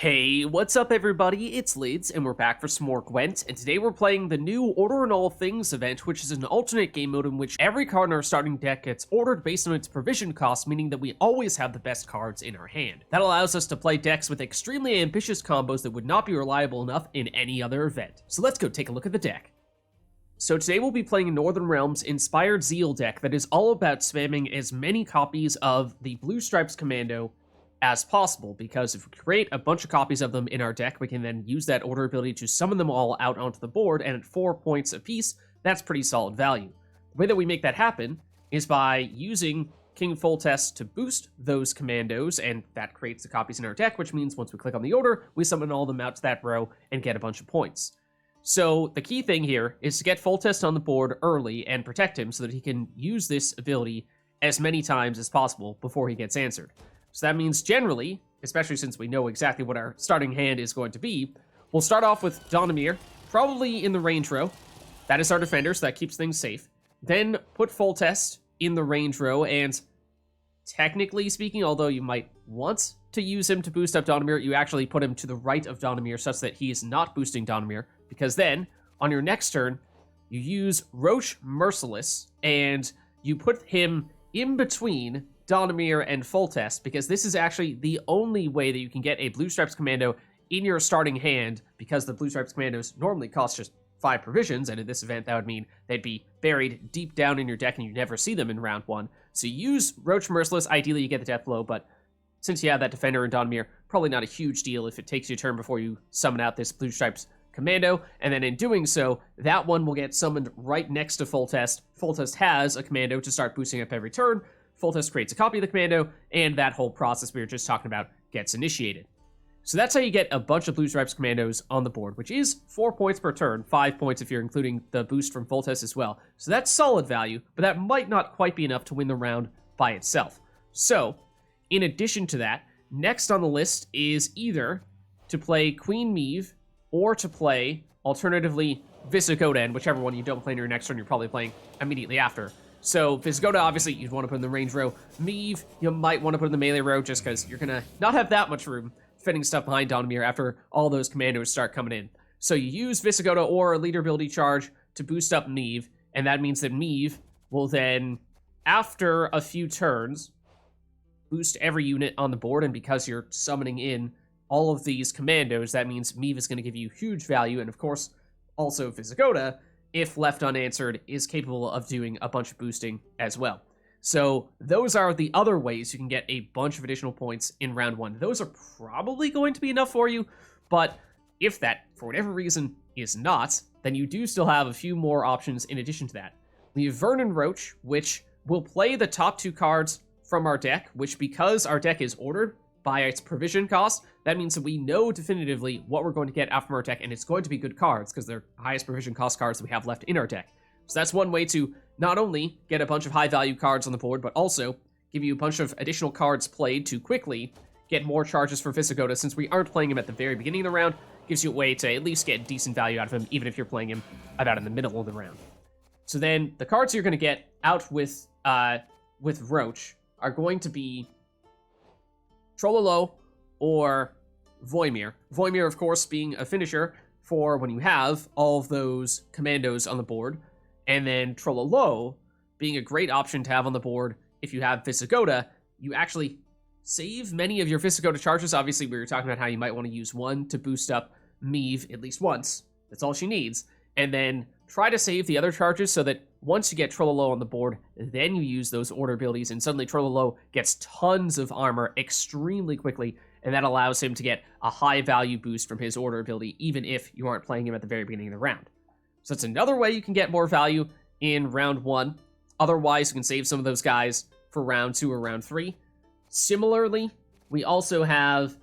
Hey, what's up everybody? It's Lids, and we're back for some more Gwent, and today we're playing the new Order in All Things event, which is an alternate game mode in which every card in our starting deck gets ordered based on its provision cost, meaning that we always have the best cards in our hand. That allows us to play decks with extremely ambitious combos that would not be reliable enough in any other event. So let's go take a look at the deck. So today we'll be playing a Northern Realms inspired Zeal deck that is all about spamming as many copies of the Blue Stripes Commando as possible, because if we create a bunch of copies of them in our deck, we can then use that order ability to summon them all out onto the board, and at 4 points apiece, that's pretty solid value. The way that we make that happen is by using King Foltest to boost those commandos, and that creates the copies in our deck, which means once we click on the order, we summon all of them out to that row and get a bunch of points. So the key thing here is to get Foltest on the board early and protect him so that he can use this ability as many times as possible before he gets answered. So that means generally, especially since we know exactly what our starting hand is going to be, we'll start off with Donimir, probably in the range row. That is our defender, so that keeps things safe. Then put Foltest in the range row, and technically speaking, although you might want to use him to boost up Donimir, you actually put him to the right of Donimir such that he is not boosting Donimir, because then, on your next turn, you use Roche Merciless, and you put him in between Donimir and Foltest, because this is actually the only way that you can get a Blue Stripes Commando in your starting hand, because the Blue Stripes Commandos normally cost just 5 provisions, and in this event that would mean they'd be buried deep down in your deck and you never see them in round 1. So you use Roche Merciless, ideally you get the death blow, but since you have that defender in Donimir, probably not a huge deal if it takes you a turn before you summon out this Blue Stripes Commando, and then in doing so, that one will get summoned right next to Foltest. Foltest has a commando to start boosting up every turn. Foltest creates a copy of the commando, and that whole process we were just talking about gets initiated. So that's how you get a bunch of Blue Stripes Commandos on the board, which is 4 points per turn, 5 points if you're including the boost from Foltest as well. So that's solid value, but that might not quite be enough to win the round by itself. So, in addition to that, next on the list is either to play Queen Meve, or to play, alternatively, Vysogota, and whichever one you don't play in your next turn, you're probably playing immediately after. So, Vysogota, obviously, you'd want to put in the range row. Meve, you might want to put in the melee row, just because you're going to not have that much room fitting stuff behind Donimir after all those commandos start coming in. So you use Vysogota or a leader ability charge to boost up Meve, and that means that Meve will then, after a few turns, boost every unit on the board, and because you're summoning in all of these commandos, that means Meve is going to give you huge value, and of course, also Vysogota, if left unanswered, is capable of doing a bunch of boosting as well. So those are the other ways you can get a bunch of additional points in round 1. Those are probably going to be enough for you, but if that, for whatever reason, is not, then you do still have a few more options in addition to that. We have Vernon Roche, which will play the top 2 cards from our deck, which, because our deck is ordered by its provision cost, that means that we know definitively what we're going to get out from our deck, and it's going to be good cards, because they're highest provision cost cards that we have left in our deck. So that's one way to not only get a bunch of high-value cards on the board, but also give you a bunch of additional cards played to quickly get more charges for Vysogota, since we aren't playing him at the very beginning of the round. Gives you a way to at least get decent value out of him, even if you're playing him about in the middle of the round. So then, the cards you're going to get out with Roche are going to be Trollololo or Voymir. Voymir, of course, being a finisher for when you have all of those commandos on the board, and then Trollololo being a great option to have on the board if you have Vysogota. You actually save many of your Vysogota charges. Obviously, we were talking about how you might want to use one to boost up Meve at least once. That's all she needs. And then try to save the other charges so that once you get Trollololo on the board, then you use those order abilities, and suddenly Trollololo gets tons of armor extremely quickly, and that allows him to get a high value boost from his order ability, even if you aren't playing him at the very beginning of the round. So that's another way you can get more value in round 1. Otherwise, you can save some of those guys for round 2 or round 3. Similarly, we also have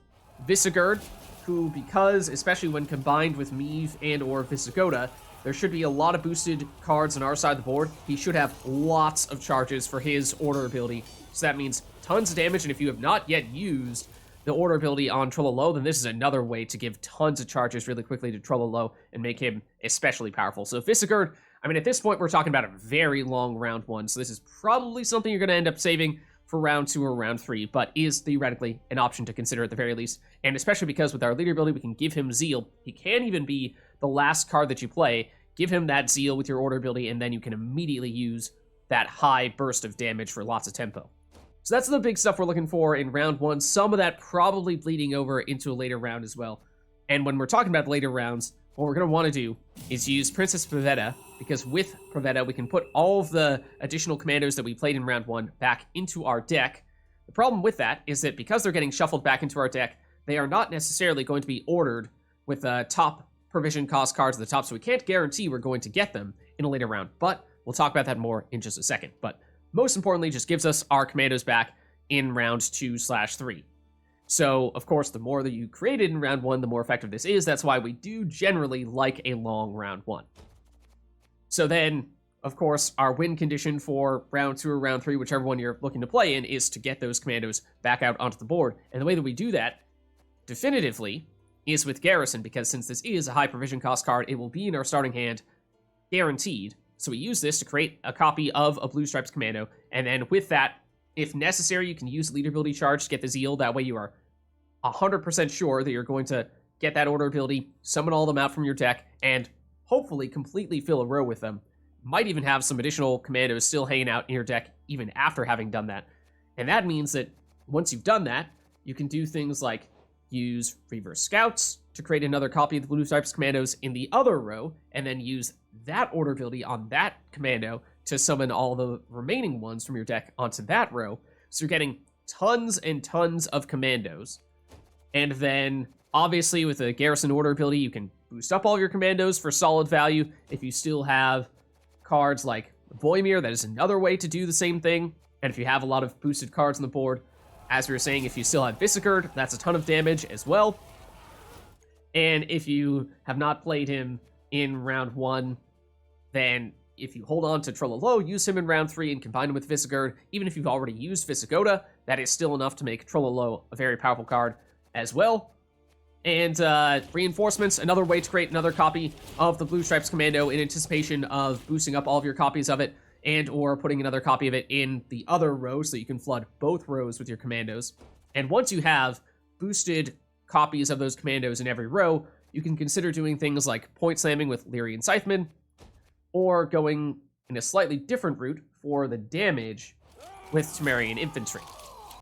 Vissegerd, who, because, especially when combined with Meve and or Vysogota, there should be a lot of boosted cards on our side of the board. He should have lots of charges for his order ability. So that means tons of damage, and if you have not yet used the order ability on Trollololo, then this is another way to give tons of charges really quickly to Trollololo and make him especially powerful. So Vissegerd, I mean, at this point, we're talking about a very long round 1, so this is probably something you're going to end up saving for round 2 or round 3, but is theoretically an option to consider at the very least. And especially because with our leader ability, we can give him Zeal. He can even be the last card that you play. Give him that Zeal with your order ability, and then you can immediately use that high burst of damage for lots of tempo. So that's the big stuff we're looking for in round 1. Some of that probably bleeding over into a later round as well. And when we're talking about later rounds, what we're going to want to do is use Princess Pavetta, because with Pavetta, we can put all of the additional commandos that we played in round 1 back into our deck. The problem with that is that because they're getting shuffled back into our deck, they are not necessarily going to be ordered with top provision cost cards at the top, so we can't guarantee we're going to get them in a later round. But we'll talk about that more in just a second. But most importantly, just gives us our commandos back in round 2/3. So, of course, the more that you created in round 1, the more effective this is. That's why we do generally like a long round 1. So then, of course, our win condition for round 2 or round 3, whichever one you're looking to play in, is to get those commandos back out onto the board. And the way that we do that, definitively, is with Garrison, because since this is a high provision cost card, it will be in our starting hand, guaranteed. So we use this to create a copy of a Blue Stripes commando, and then with that, if necessary, you can use leader ability charge to get the Zeal. That way you are 100% sure that you're going to get that order ability, summon all of them out from your deck, and hopefully completely fill a row with them. Might even have some additional commandos still hanging out in your deck even after having done that. And that means that once you've done that, you can do things like use Reaver Scouts to create another copy of the Blue Stripes commandos in the other row, and then use that order ability on that commando to summon all the remaining ones from your deck onto that row. So you're getting tons and tons of commandos. And then, obviously, with the Garrison order ability, you can boost up all of your commandos for solid value. If you still have cards like Voymir, that is another way to do the same thing. And if you have a lot of boosted cards on the board, as we were saying, if you still have Vissegerd, that's a ton of damage as well. And if you have not played him in round 1, then if you hold on to Trollololo, use him in round 3 and combine him with Vissegerd, even if you've already used Vysogota, that is still enough to make Trollololo a very powerful card as well. And Reinforcements, another way to create another copy of the Blue Stripes Commando in anticipation of boosting up all of your copies of it, and or putting another copy of it in the other row so you can flood both rows with your commandos. And once you have boosted copies of those commandos in every row, you can consider doing things like point slamming with Lyrian Scytheman, or going in a slightly different route for the damage with Temerian Infantry.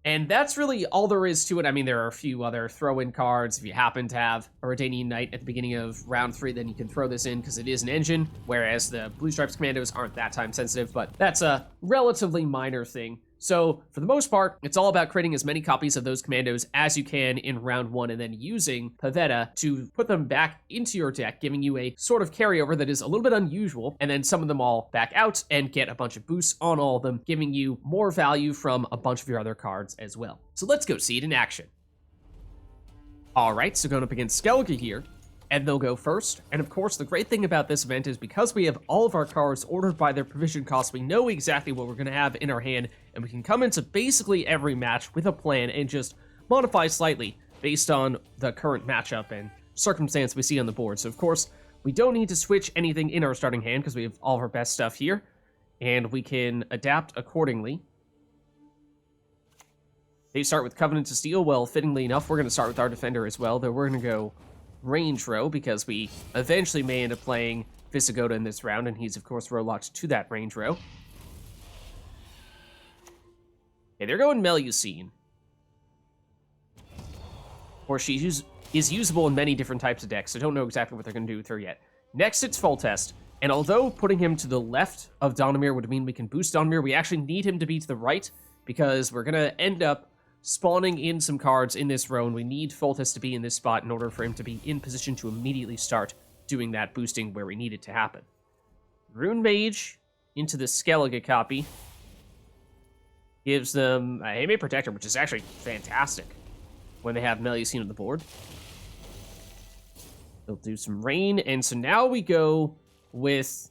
And that's really all there is to it. I mean, there are a few other throw-in cards. If you happen to have a Redanian Knight at the beginning of round 3, then you can throw this in because it is an engine, whereas the Blue Stripes commandos aren't that time sensitive, but that's a relatively minor thing. So, for the most part, it's all about creating as many copies of those commandos as you can in round 1, and then using Pavetta to put them back into your deck, giving you a sort of carryover that is a little bit unusual, and then summon them all back out and get a bunch of boosts on all of them, giving you more value from a bunch of your other cards as well. So let's go see it in action. Alright, so going up against Skellige here, and they'll go first. And of course, the great thing about this event is because we have all of our cards ordered by their provision cost, we know exactly what we're going to have in our hand, and we can come into basically every match with a plan and just modify slightly based on the current matchup and circumstance we see on the board. So of course, we don't need to switch anything in our starting hand because we have all of our best stuff here, and we can adapt accordingly. They start with Covenant of Steel. Well, fittingly enough, we're going to start with our defender as well, though we're going to go range row because we eventually may end up playing Vysogota in this round, and he's of course row locked to that range row. Okay, they're going Meluspam. Or she is usable in many different types of decks, so don't know exactly what they're going to do with her yet. Next, it's Foltest, and although putting him to the left of Donimir would mean we can boost Donimir, we actually need him to be to the right because we're going to end up spawning in some cards in this row, and we need Foltest to be in this spot in order for him to be in position to immediately start doing that boosting where we need it to happen. Rune Mage into the Skellige copy gives them a Heme Protector, which is actually fantastic when they have Meluspam on the board. They'll do some Rain, and so now we go with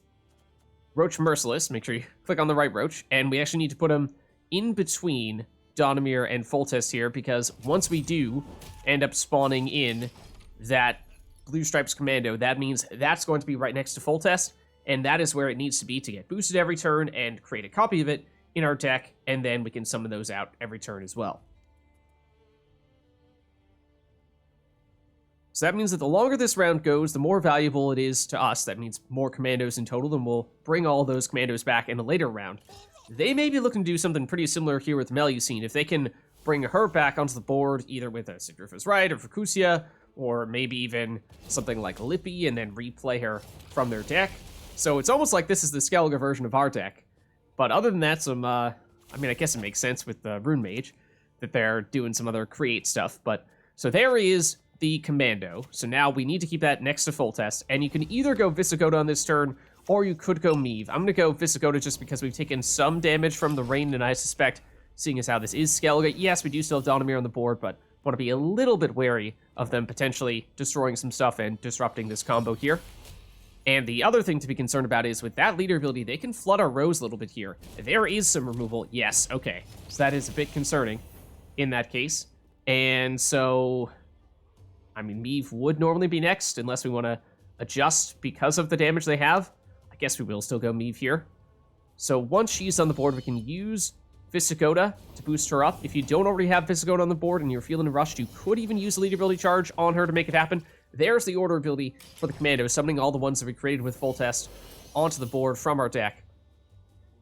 Roche Merciless. Make sure you click on the right Roche, and we actually need to put him in between Donimir and Foltest here, because once we do end up spawning in that Blue Stripes Commando, that means that's going to be right next to Foltest, and that is where it needs to be to get boosted every turn and create a copy of it in our deck, and then we can summon those out every turn as well. So that means that the longer this round goes, the more valuable it is to us. That means more commandos in total, and we'll bring all those commandos back in a later round. They may be looking to do something pretty similar here with Melusine. If they can bring her back onto the board, either with a Sigrifa's Right or Fukusia, or maybe even something like Lippy, and then replay her from their deck. So it's almost like this is the Skellige version of our deck. But other than that, I guess it makes sense with the Rune Mage that they're doing some other create stuff. But so there is the Commando. So now we need to keep that next to Foltest, and you can either go Vysogota on this turn, or you could go Meve. I'm going to go Vysogota just because we've taken some damage from the rain, and I suspect, seeing as how this is Skellige, yes, we do still have Donimir on the board, but want to be a little bit wary of them potentially destroying some stuff and disrupting this combo here. And the other thing to be concerned about is with that leader ability, they can flood our rows a little bit here. There is some removal. Yes, okay. So that is a bit concerning in that case. And so, Meve would normally be next unless we want to adjust because of the damage they have. I guess we will still go Meve here. So once she's on the board, we can use Vysogota to boost her up. If you don't already have Vysogota on the board and you're feeling rushed, you could even use the lead ability charge on her to make it happen. There's the order ability for the Commando, summoning all the ones that we created with Foltest onto the board from our deck.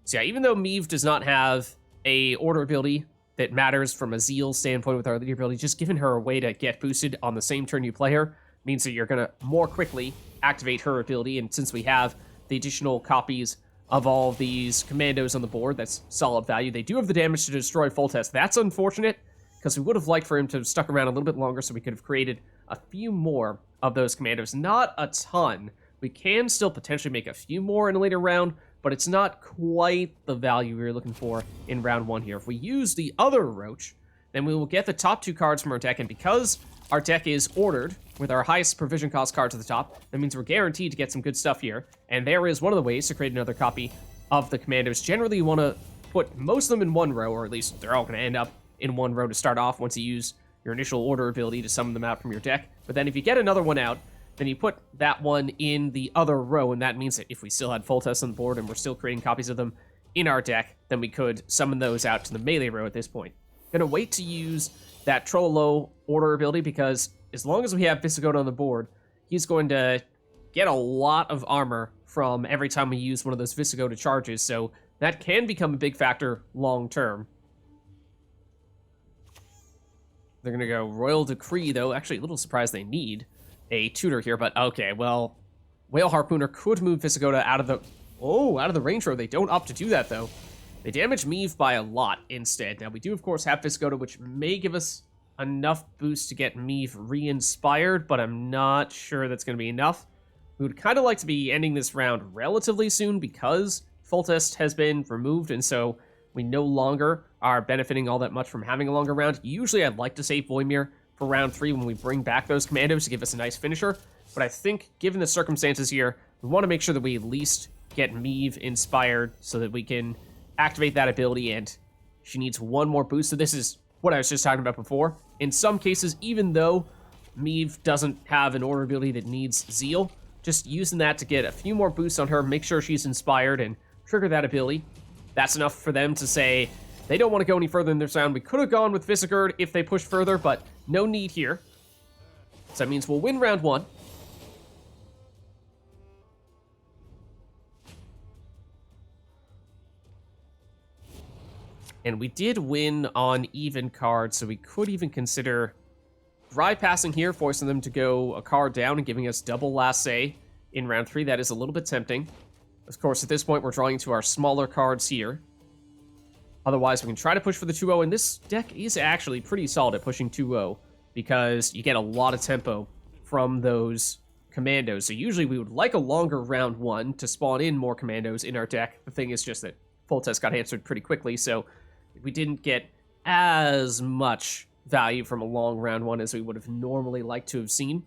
So yeah, even though Meve does not have a order ability that matters from a Zeal standpoint with our leader ability, just giving her a way to get boosted on the same turn you play her means that you're going to more quickly activate her ability, and since we have the additional copies of all of these commandos on the board, that's solid value. They do have the damage to destroy Foltest. That's unfortunate, because we would have liked for him to have stuck around a little bit longer so we could have created a few more of those commandos. Not a ton. We can still potentially make a few more in a later round, but it's not quite the value we were looking for in round one here. If we use the other Roche, then we will get the top two cards from our deck, and because our deck is ordered with our highest provision cost cards at the top, that means we're guaranteed to get some good stuff here. And there is one of the ways to create another copy of the commandos. Generally, you want to put most of them in one row, or at least they're all going to end up in one row to start off once you use your initial order ability to summon them out from your deck. But then if you get another one out, then you put that one in the other row, and that means that if we still had Foltest on the board and we're still creating copies of them in our deck, then we could summon those out to the melee row at this point. Gonna wait to use that Trollololo order ability, because as long as we have Vysegerd on the board, he's going to get a lot of armor from every time we use one of those Vysegerd charges, so that can become a big factor long term. They're going to go Royal Decree, though. Actually, a little surprised they need a tutor here, but okay, well, Whale Harpooner could move Vysegerd out of the range row. They don't opt to do that, though. They damage Meve by a lot instead. Now, we do, of course, have Vysegerd, which may give us enough boost to get Meve re-inspired, but I'm not sure that's going to be enough. We would kind of like to be ending this round relatively soon because Foltest has been removed, and so we no longer are benefiting all that much from having a longer round. Usually I'd like to save Voymir for round 3 when we bring back those commandos to give us a nice finisher, but I think given the circumstances here, we want to make sure that we at least get Meve inspired so that we can activate that ability, and she needs one more boost. So this is what I was just talking about before. In some cases, even though Meve doesn't have an order ability that needs Zeal, just using that to get a few more boosts on her, make sure she's inspired, and trigger that ability. That's enough for them to say they don't want to go any further in this round. We could have gone with Vissegerd if they pushed further, but no need here. So that means we'll win round 1. And we did win on even cards, so we could even consider bypassing here, forcing them to go a card down and giving us double last say in round 3. That is a little bit tempting. Of course, at this point, we're drawing to our smaller cards here. Otherwise, we can try to push for the 2-0, and this deck is actually pretty solid at pushing 2-0 because you get a lot of tempo from those commandos. So usually we would like a longer round 1 to spawn in more commandos in our deck. The thing is just that Foltest got answered pretty quickly, so we didn't get as much value from a long round 1 as we would have normally liked to have seen.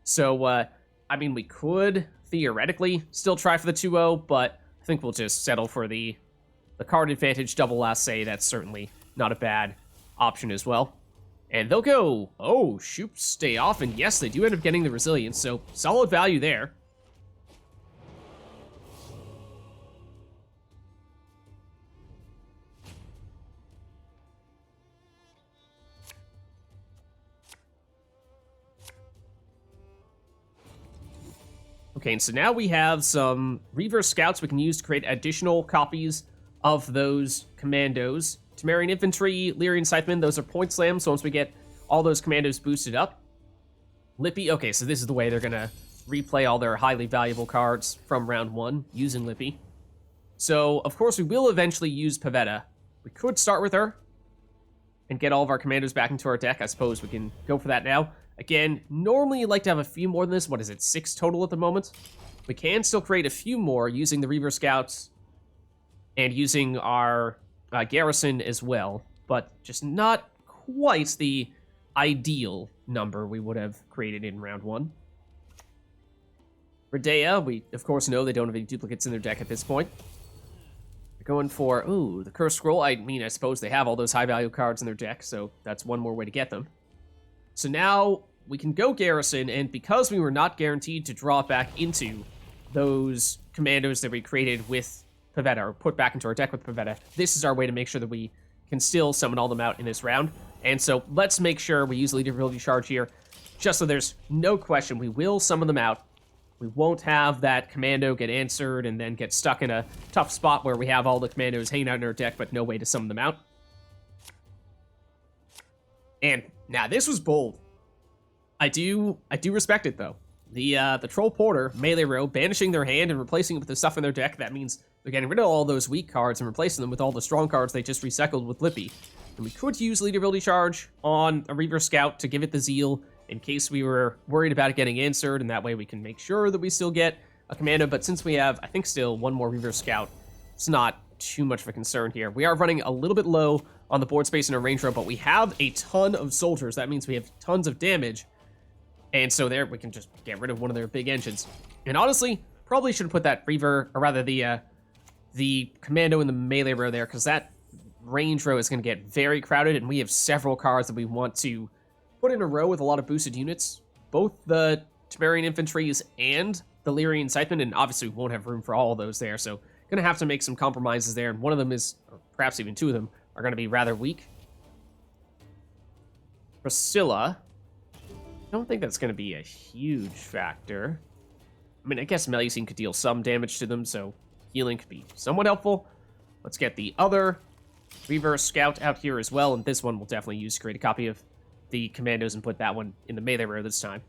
So, we could theoretically still try for the 2-0, but I think we'll just settle for the card advantage double last say. That's certainly not a bad option as well. And they'll go, oh, shoot, stay off, and yes, they do end up getting the resilience, so solid value there. Okay, and so now we have some Reaver Scouts we can use to create additional copies of those commandos. Temerian Infantry, Lyrian Scytheman, those are point slams, so once we get all those commandos boosted up. Lippy, okay, so this is the way they're gonna replay all their highly valuable cards from round 1 using Lippy. So, of course, we will eventually use Pavetta. We could start with her and get all of our commandos back into our deck. I suppose we can go for that now. Again, normally you'd like to have a few more than this. What is it, 6 total at the moment? We can still create a few more using the Reaver Scouts and using our Garrison as well, but just not quite the ideal number we would have created in round 1. Redea, we of course know they don't have any duplicates in their deck at this point. They're going for, ooh, the Cursed Scroll. I mean, I suppose they have all those high-value cards in their deck, so that's one more way to get them. So now we can go Garrison, and because we were not guaranteed to draw back into those commandos that we created with Pavetta, or put back into our deck with Pavetta, this is our way to make sure that we can still summon all them out in this round. And so let's make sure we use Leader Ability Charge here, just so there's no question we will summon them out. We won't have that commando get answered and then get stuck in a tough spot where we have all the commandos hanging out in our deck but no way to summon them out. And now this was bold. I do respect it though. The Troll Porter melee row banishing their hand and replacing it with the stuff in their deck. That means they're getting rid of all those weak cards and replacing them with all the strong cards they just recycled with Lippy. And we could use Leader Ability Charge on a Reaver Scout to give it the Zeal in case we were worried about it getting answered, and that way we can make sure that we still get a commando. But since we have, I think, still one more Reaver Scout, it's not too much of a concern here. We are running a little bit low on the board space in our range row, but we have a ton of soldiers. That means we have tons of damage. And so there, we can just get rid of one of their big engines. And honestly, probably should have put that Reaver, or rather the Commando in the melee row there, because that range row is going to get very crowded, and we have several cards that we want to put in a row with a lot of boosted units. Both the Temerian Infantries and the Lyrian Scytheman, and obviously we won't have room for all of those there, so going to have to make some compromises there, and one of them is, or perhaps even two of them, are going to be rather weak. Priscilla, I don't think that's going to be a huge factor. I mean, I guess Meluspam could deal some damage to them, so healing could be somewhat helpful. Let's get the other Reaver Scout out here as well, and this one we'll definitely use to create a copy of the commandos and put that one in the melee row this time.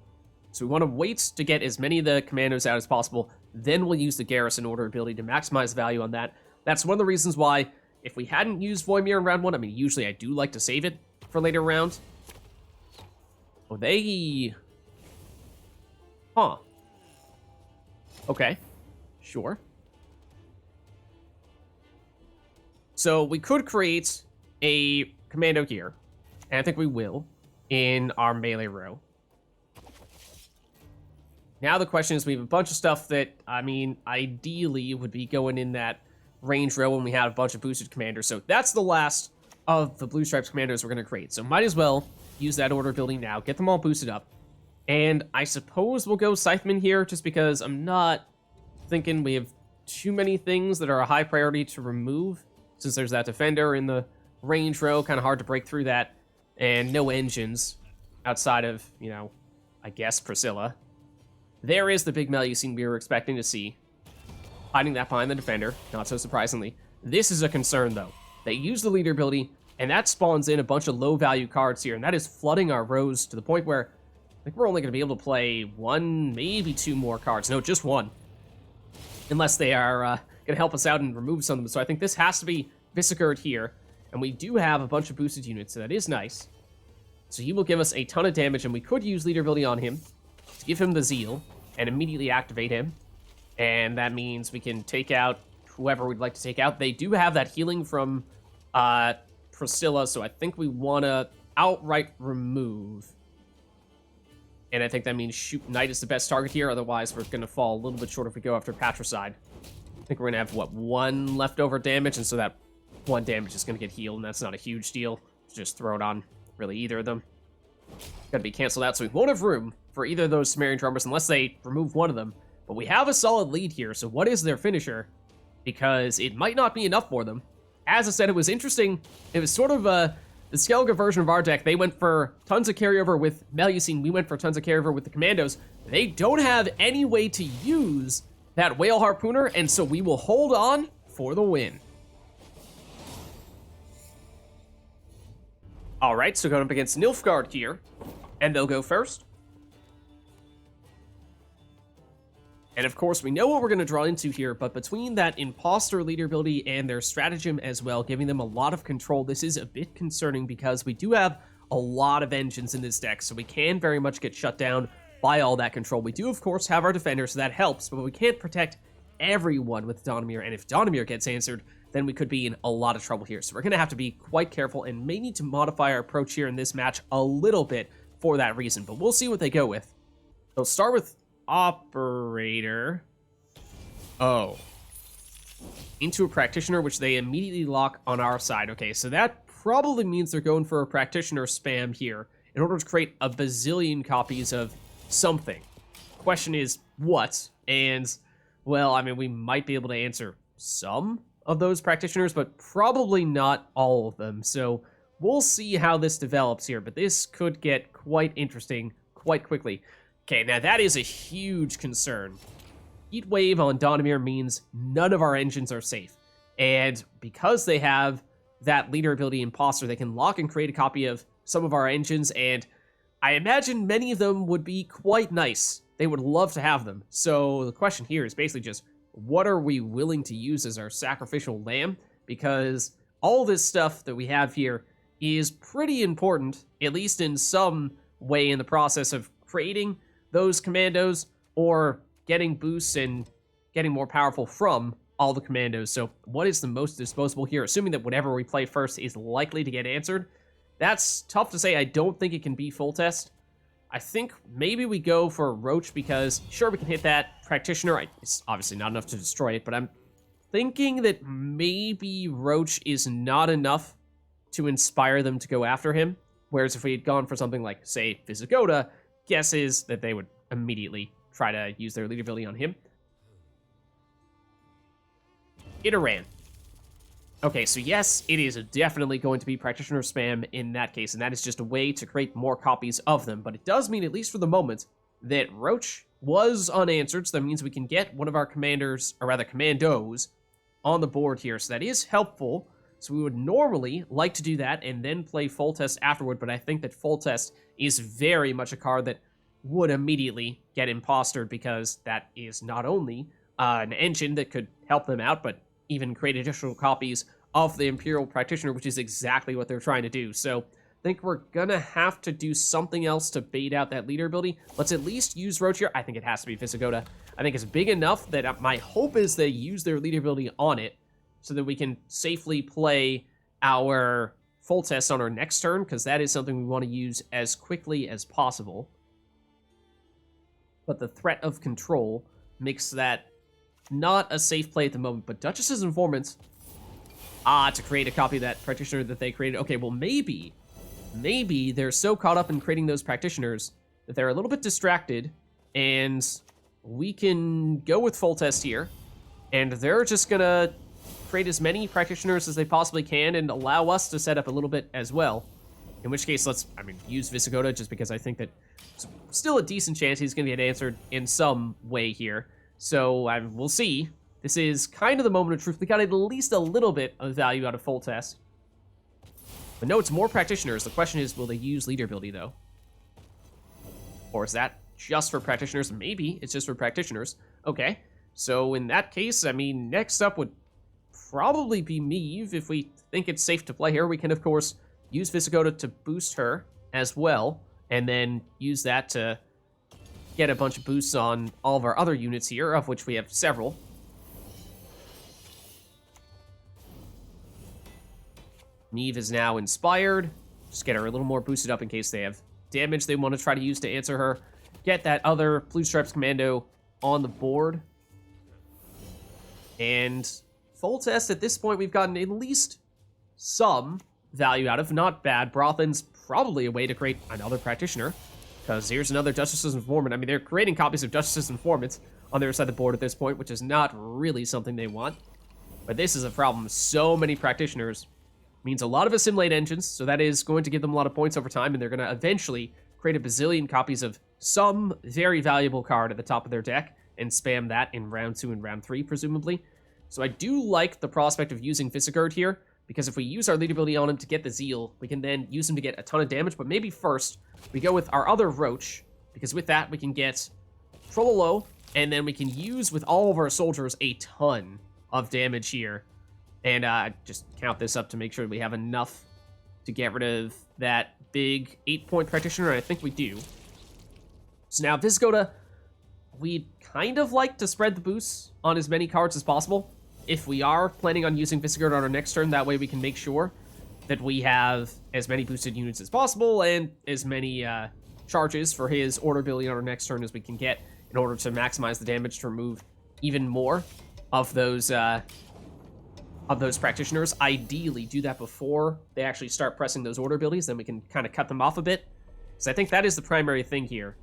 So we want to wait to get as many of the commandos out as possible, then we'll use the Garrison order ability to maximize value on that. That's one of the reasons why, if we hadn't used Voymir in round 1, I mean, usually I do like to save it for later rounds. Oh, they... Huh. Okay. Sure. So we could create a commando here, and I think we will, in our melee row. Now the question is, we have a bunch of stuff that, I mean, ideally would be going in that range row when we have a bunch of boosted commanders. So that's the last of the Blue Stripes commandos we're going to create. So might as well use that order building now, get them all boosted up. And I suppose we'll go Scytheman here, just because I'm not thinking we have too many things that are a high priority to remove, since there's that defender in the range row, kind of hard to break through that, and no engines outside of, you know, I guess Priscilla. There is the big Meluspam we were expecting to see, hiding that behind the defender, not so surprisingly. This is a concern, though. They use the leader ability, and that spawns in a bunch of low-value cards here, and that is flooding our rows to the point where I think we're only going to be able to play one, maybe two more cards. No, just one. Unless they are going to help us out and remove some of them. So I think this has to be Vissegerd here, and we do have a bunch of boosted units, so that is nice. So he will give us a ton of damage, and we could use leader ability on him to give him the Zeal and immediately activate him. And that means we can take out whoever we'd like to take out. They do have that healing from Priscilla, so I think we want to outright remove. And I think that means shoot Knight is the best target here, otherwise we're going to fall a little bit short if we go after Patricide. I think we're going to have, what, one leftover damage, and so that one damage is going to get healed, and that's not a huge deal. Just throw it on really either of them. Gotta be canceled out, so we won't have room for either of those Temerian Drummers unless they remove one of them. But we have a solid lead here, so what is their finisher? Because it might not be enough for them. As I said, it was interesting. It was sort of The Skellige version of our deck, they went for tons of carryover with Meluspam. We went for tons of carryover with the Commandos. They don't have any way to use that Whale Harpooner, and so we will hold on for the win. All right, so going up against Nilfgaard here, and they'll go first. And of course, we know what we're going to draw into here, but between that imposter leader ability and their stratagem as well, giving them a lot of control, this is a bit concerning because we do have a lot of engines in this deck, so we can very much get shut down by all that control. We do, of course, have our defenders, so that helps, but we can't protect everyone with Donimir, and if Donimir gets answered, then we could be in a lot of trouble here. So we're going to have to be quite careful and may need to modify our approach here in this match a little bit for that reason, but we'll see what they go with. They'll start with Operator. Oh. Into a Practitioner, which they immediately lock on our side. Okay, so that probably means they're going for a Practitioner spam here in order to create a bazillion copies of something. Question is, what? And, well, I mean, we might be able to answer some of those Practitioners, but probably not all of them. So we'll see how this develops here, but this could get quite interesting quite quickly. Okay, now that is a huge concern. Heat Wave on Donimir means none of our engines are safe. And because they have that leader ability Imposter, they can lock and create a copy of some of our engines, and I imagine many of them would be quite nice. They would love to have them. So the question here is basically just, what are we willing to use as our sacrificial lamb? Because all this stuff that we have here is pretty important, at least in some way in the process of creating those commandos or getting boosts and getting more powerful from all the commandos. So what is the most disposable here? Assuming that whatever we play first is likely to get answered, that's tough to say. I don't think it can be Foltest. I think maybe we go for Roche because, sure, we can hit that Practitioner. It's obviously not enough to destroy it, but I'm thinking that maybe Roche is not enough to inspire them to go after him. Whereas if we had gone for something like, say, Vysogota, guess is that they would immediately try to use their lead ability on him. Iteran. Okay, so yes, it is definitely going to be Practitioner spam in that case, and that is just a way to create more copies of them. But it does mean, at least for the moment, that Roche was unanswered, so that means we can get one of our commanders, or rather commandos, on the board here. So that is helpful. So we would normally like to do that and then play Foltest afterward, but I think that Foltest is very much a card that would immediately get impostered because that is not only an engine that could help them out, but even create additional copies of the Imperial Practitioner, which is exactly what they're trying to do. So I think we're gonna have to do something else to bait out that leader ability. Let's at least use Roche here. I think it has to be Vysogota. I think it's big enough that my hope is they use their leader ability on it so that we can safely play our Foltest on our next turn, because that is something we want to use as quickly as possible. But the threat of control makes that not a safe play at the moment. But Duchess's Informants, to create a copy of that Practitioner that they created. Okay, well, maybe they're so caught up in creating those Practitioners that they're a little bit distracted, and we can go with Foltest here, and they're just gonna create as many Practitioners as they possibly can and allow us to set up a little bit as well. In which case, let's, use Vysogota, just because I think that it's still a decent chance he's going to get answered in some way here. So we'll see. This is kind of the moment of truth. We got at least a little bit of value out of Foltest. But no, it's more Practitioners. The question is, will they use leader ability, though? Or is that just for Practitioners? Maybe it's just for Practitioners. Okay, so in that case, next up would probably be Meve. If we think it's safe to play here, we can, of course, use Vysogota to boost her as well, and then use that to get a bunch of boosts on all of our other units here, of which we have several. Meve is now inspired. Just get her a little more boosted up in case they have damage they want to try to use to answer her. Get that other Blue Stripes Commando on the board. And Foltest, at this point, we've gotten at least some value out of. Not bad. Brothen's probably a way to create another Practitioner, because here's another Duchess's Informant. They're creating copies of Duchess's Informants on their side of the board at this point, which is not really something they want. But this is a problem. So many Practitioners means a lot of assimilate engines, so that is going to give them a lot of points over time, and they're going to eventually create a bazillion copies of some very valuable card at the top of their deck and spam that in round 2 and round 3, presumably. So I do like the prospect of using Vissegerd here, because if we use our lead ability on him to get the Zeal, we can then use him to get a ton of damage, but maybe first we go with our other Roche, because with that we can get Trollololo, and then we can use with all of our soldiers a ton of damage here. And just count this up to make sure we have enough to get rid of that big 8-point practitioner, and I think we do. So now Vysogota, we'd kind of like to spread the boosts on as many cards as possible. If we are planning on using Vissegerd on our next turn, that way we can make sure that we have as many boosted units as possible and as many charges for his order ability on our next turn as we can get in order to maximize the damage to remove even more of those practitioners. Ideally, do that before they actually start pressing those order abilities, then we can kind of cut them off a bit. So I think that is the primary thing here.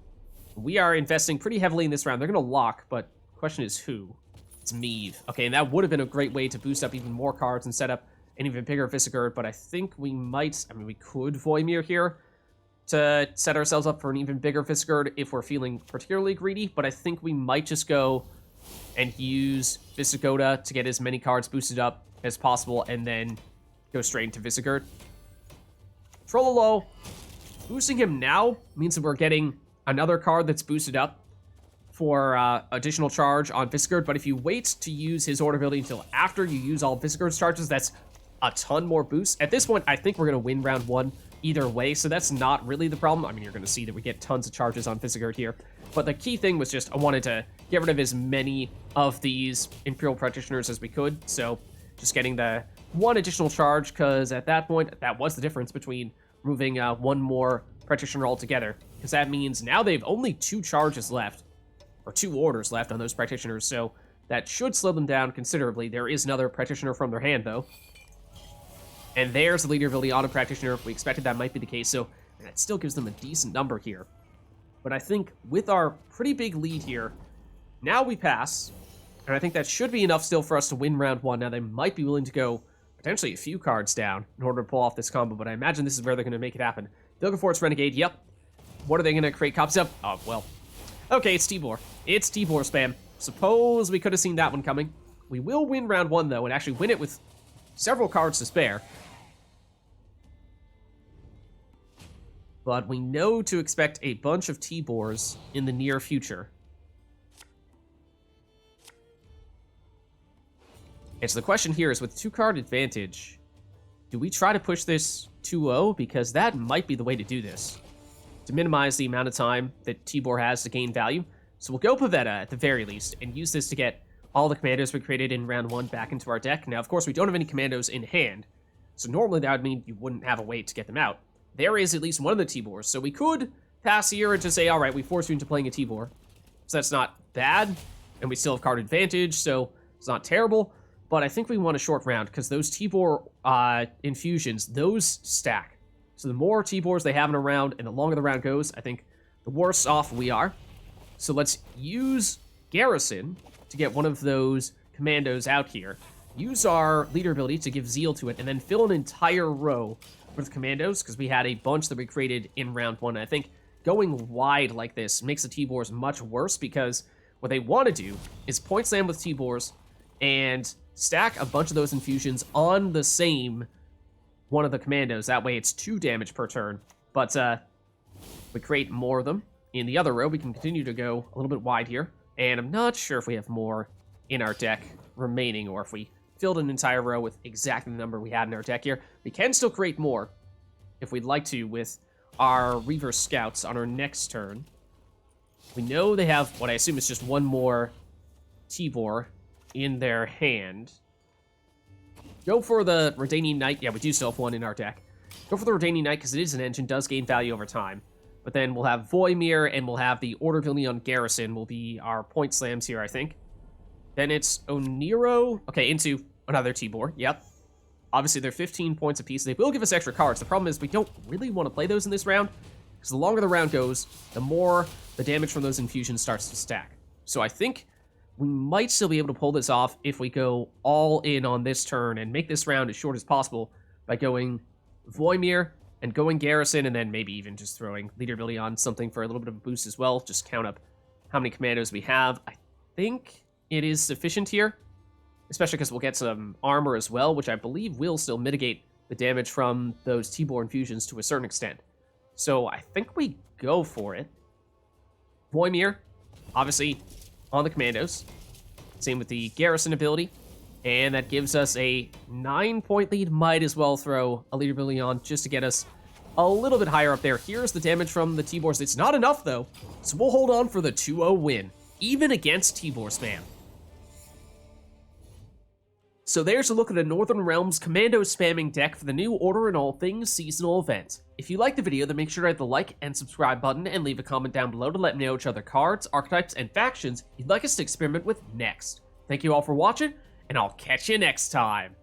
We are investing pretty heavily in this round. They're going to lock, but the question is who? It's Meve. Okay, and that would have been a great way to boost up even more cards and set up an even bigger Vissegerd, but I think we might, we could Voymir here to set ourselves up for an even bigger Vissegerd if we're feeling particularly greedy, but I think we might just go and use Vysogota to get as many cards boosted up as possible and then go straight into Vissegerd. Trollololo, boosting him now means that we're getting another card that's boosted up for additional charge on Vissegerd, but if you wait to use his order ability until after you use all Vissegerd's charges, that's a ton more boost. At this point, I think we're going to win round 1 either way, so that's not really the problem. I mean, you're going to see that we get tons of charges on Vissegerd here, but the key thing was just I wanted to get rid of as many of these Imperial Practitioners as we could, so just getting the 1 additional charge, because at that point, that was the difference between removing 1 more Practitioner altogether, because that means now they've only 2 charges left, or 2 orders left on those Practitioners, so that should slow them down considerably. There is another Practitioner from their hand, though. And there's the leader ability on a Practitioner. We expected that might be the case, so that still gives them a decent number here. But I think with our pretty big lead here, now we pass, and I think that should be enough still for us to win round 1. Now, they might be willing to go potentially a few cards down in order to pull off this combo, but I imagine this is where they're going to make it happen. Vilgefortz Renegade, yep. What are they going to create copies of? Oh, well. Okay, it's Tibor. It's Tiborspam. Suppose we could have seen that one coming. We will win round 1, though, and actually win it with several cards to spare. But we know to expect a bunch of Tibors in the near future. And so the question here is, with 2-card advantage, do we try to push this 2-0? Because that might be the way to do this, to minimize the amount of time that Tibor has to gain value. So we'll go Pavetta at the very least, and use this to get all the commandos we created in round 1 back into our deck. Now, of course, we don't have any commandos in hand, so normally that would mean you wouldn't have a way to get them out. There is at least one of the Tibors, so we could pass here and just say, all right, we force you into playing a Tibor. So that's not bad, and we still have card advantage, so it's not terrible. But I think we want a short round, because those Tibor infusions, those stack. So the more Tibors they have in a round, and the longer the round goes, I think the worse off we are. So let's use Garrison to get one of those commandos out here. Use our leader ability to give Zeal to it, and then fill an entire row with commandos, because we had a bunch that we created in round 1. And I think going wide like this makes the Tibors much worse, because what they want to do is point slam with Tibors and stack a bunch of those infusions on the same one of the commandos. That way it's 2 damage per turn. But we create more of them in the other row. We can continue to go a little bit wide here. And I'm not sure if we have more in our deck remaining, or if we filled an entire row with exactly the number we had in our deck here. We can still create more if we'd like to with our Reaver Scouts on our next turn. We know they have what I assume is just 1 more Tibor in their hand. Go for the Redanian Knight. Yeah, we do still have 1 in our deck. Go for the Redanian Knight, because it is an engine, does gain value over time. But then we'll have Voymir, and we'll have the Order ability on Garrison will be our point slams here, I think. Then it's Oniro. Okay, into another Tibor. Yep. Obviously, they're 15 points apiece. They will give us extra cards. The problem is we don't really want to play those in this round, because the longer the round goes, the more the damage from those infusions starts to stack. So I think we might still be able to pull this off if we go all in on this turn and make this round as short as possible, by going Voymir and going Garrison, and then maybe even just throwing leader ability on something for a little bit of a boost as well. Just count up how many commandos we have. I think it is sufficient here, especially because we'll get some armor as well, which I believe will still mitigate the damage from those Tibor infusions to a certain extent. So I think we go for it. Voymir, obviously, on the commandos. Same with the Garrison ability. And that gives us a 9-point lead. Might as well throw a leader ability on just to get us a little bit higher up there. Here's the damage from the Tibors. It's not enough, though. So we'll hold on for the 2-0 win, even against Tiborspam. So there's a look at a Northern Realms commando spamming deck for the new Order in All Things seasonal event. If you liked the video, then make sure to hit the like and subscribe button and leave a comment down below to let me know which other cards, archetypes, and factions you'd like us to experiment with next. Thank you all for watching, and I'll catch you next time.